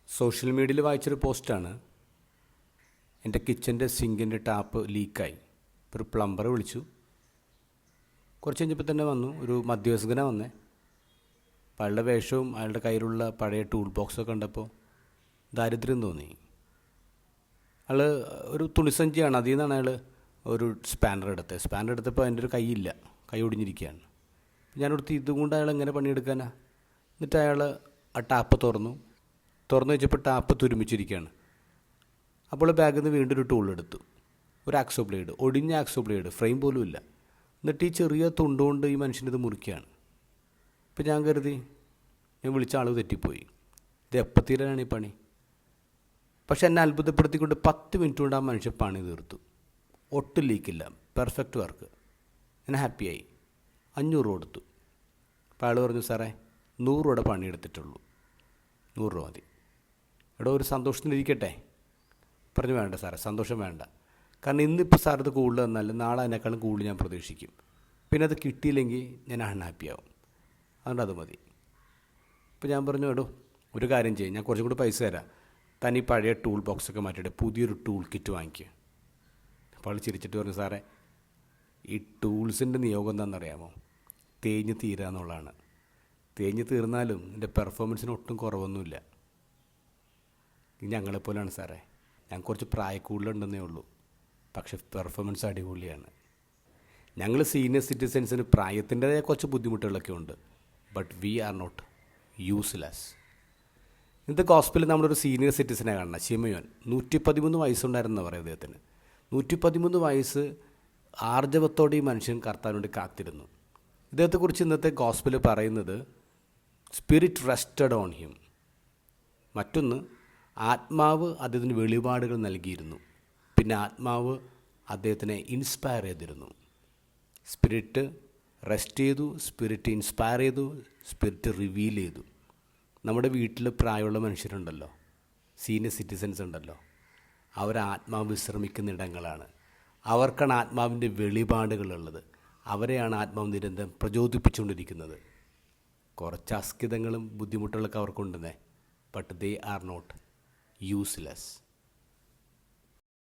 Social മീഡിയയിൽ വായിച്ചൊരു പോസ്റ്റാണ്. എൻ്റെ കിച്ചൻ്റെ സിങ്കിൻ്റെ ടാപ്പ് ലീക്കായി. ഒരു പ്ലംബറെ വിളിച്ചു. കുറച്ച് കഴിഞ്ഞപ്പോൾ തന്നെ വന്നു. ഒരു മധ്യവയസ്കനാണ് വന്നേ. അപ്പോൾ അയാളുടെ വേഷവും അയാളുടെ കയ്യിലുള്ള പഴയ ടൂൾ ബോക്സൊക്കെ കണ്ടപ്പോൾ ദാരിദ്ര്യം തോന്നി. അയാൾ ഒരു തുണിസഞ്ചിയാണ്, അതിൽ നിന്നാണ് അയാൾ ഒരു സ്പാനർ എടുത്തപ്പോൾ അതിൻ്റെ ഒരു കൈയില്ല, കൈ ഒടിഞ്ഞിരിക്കുകയാണ്. ഞാനടുത്ത് ഇതും കൊണ്ട് അയാൾ എങ്ങനെ പണിയെടുക്കാനാ? എന്നിട്ട് അയാൾ ആ ടാപ്പ് തുറന്നു വെച്ചപ്പോൾ ടാപ്പ് തുരുമിച്ചിരിക്കുകയാണ്. അപ്പോൾ ബാഗിൽ നിന്ന് വീണ്ടും ഒരു ടൂൾ എടുത്തു, ഒരു ആക്സോ ബ്ലേഡ്, ഒടിഞ്ഞ ആക്സോ ബ്ലേഡ്, ഫ്രെയിം പോലും ഇല്ല. എന്നിട്ട് ഈ ചെറിയ തുണ്ടുകൊണ്ട് ഈ മനുഷ്യനിത് മുറിക്കുകയാണ്. ഇപ്പം ഞാൻ കരുതി ഞാൻ വിളിച്ച ആൾ തെറ്റിപ്പോയി, ഇത് എപ്പോൾ തീരാനാണ് ഈ പണി. പക്ഷെ എന്നെ അത്ഭുതപ്പെടുത്തിക്കൊണ്ട് 10 മിനിറ്റ് കൊണ്ട് ആ മനുഷ്യൻ പണി തീർത്തു. ഒട്ടും ലീക്കില്ല, പെർഫെക്റ്റ് വർക്ക്. ഞാൻ ഹാപ്പിയായി. 500 രൂപ കൊടുത്തു. അപ്പോൾ അയാൾ പറഞ്ഞു, സാറേ 100 രൂപയുടെ പണിയെടുത്തിട്ടുള്ളൂ, 100 രൂപ മതി. എടോ ഒരു സന്തോഷത്തിനിരിക്കട്ടെ. പറഞ്ഞു, വേണ്ട സാറേ, സന്തോഷം വേണ്ട. കാരണം ഇന്നിപ്പോൾ സാർ ഇത് കൂടുതൽ തന്നാലും നാളെ അതിനേക്കാളും കൂടുതൽ ഞാൻ പ്രതീക്ഷിക്കും. പിന്നെ അത് കിട്ടിയില്ലെങ്കിൽ ഞാൻ അൺഹാപ്പിയാവും. അതുകൊണ്ട് അത് മതി. ഇപ്പോൾ ഞാൻ പറഞ്ഞു, എടോ ഒരു കാര്യം ചെയ്യും, ഞാൻ കുറച്ചും കൂടി പൈസ തരാം, താൻ ഈ പഴയ ടൂൾ ബോക്സൊക്കെ മാറ്റിയിട്ട് പുതിയൊരു ടൂൾ കിറ്റ് വാങ്ങിക്കുക. അപ്പോൾ ആൾ ചിരിച്ചിട്ട് പറഞ്ഞു, സാറേ ഈ ടൂൾസിൻ്റെ നിയോഗം എന്താണെന്നറിയാമോ? തേഞ്ഞ് തീരുക എന്നുള്ളതാണ്. തേഞ്ഞ് തീർന്നാലും എൻ്റെ പെർഫോമൻസിന് ഒട്ടും കുറവൊന്നുമില്ല. ഞങ്ങളെപ്പോലെയാണ് സാറേ, ഞാൻ കുറച്ച് പ്രായക്കൂടുതലുണ്ടെന്നേ ഉള്ളൂ, പക്ഷെ പെർഫോമൻസ് അടിപൊളിയാണ്. ഞങ്ങൾ സീനിയർ സിറ്റിസൻസിന് പ്രായത്തിൻ്റെതായ കുറച്ച് ബുദ്ധിമുട്ടുകളൊക്കെ ഉണ്ട്, but we are not useless. ഇന്നത്തെ ഗോസ്പലിൽ നമ്മളൊരു സീനിയർ സിറ്റിസനെ കാണണം, ശിമയോൻ. 113 വയസ്സുണ്ടായിരുന്നെന്ന് പറയും അദ്ദേഹത്തിന്. 113 വയസ്സ് ആർജവത്തോടെ ഈ മനുഷ്യൻ കർത്താവിന് വേണ്ടി കാത്തിരുന്നു. ഇദ്ദേഹത്തെക്കുറിച്ച് ഇന്നത്തെ ഗോസ്പലിൽ പറയുന്നത് സ്പിരിറ്റ് റെസ്റ്റഡ് ഓൺ ഹിം. മറ്റൊന്ന്, ആത്മാവ് അദ്ദേഹത്തിന് വെളിപാടുകൾ നൽകിയിരുന്നു. പിന്നെ ആത്മാവ് അദ്ദേഹത്തിനെ ഇൻസ്പയർ ചെയ്തിരുന്നു. സ്പിരിറ്റ് റെസ്റ്റ് ചെയ്തു, സ്പിരിറ്റ് ഇൻസ്പയർ ചെയ്തു, സ്പിരിറ്റ് റിവീൽ ചെയ്തു. നമ്മുടെ വീട്ടിൽ പ്രായമുള്ള മനുഷ്യരുണ്ടല്ലോ, സീനിയർ സിറ്റിസൻസ് ഉണ്ടല്ലോ, അവർ ആത്മാവ് വിശ്രമിക്കുന്ന ഇടങ്ങളാണ്. അവർക്കാണ് ആത്മാവിൻ്റെ വെളിപാടുകളുള്ളത്. അവരെയാണ് ആത്മാവ് നിരന്തരം പ്രചോദിപ്പിച്ചുകൊണ്ടിരിക്കുന്നത്. കുറച്ച് അസ്കിതങ്ങളും ബുദ്ധിമുട്ടുകളൊക്കെ അവർക്കുണ്ടെന്നേ, but they are not useless.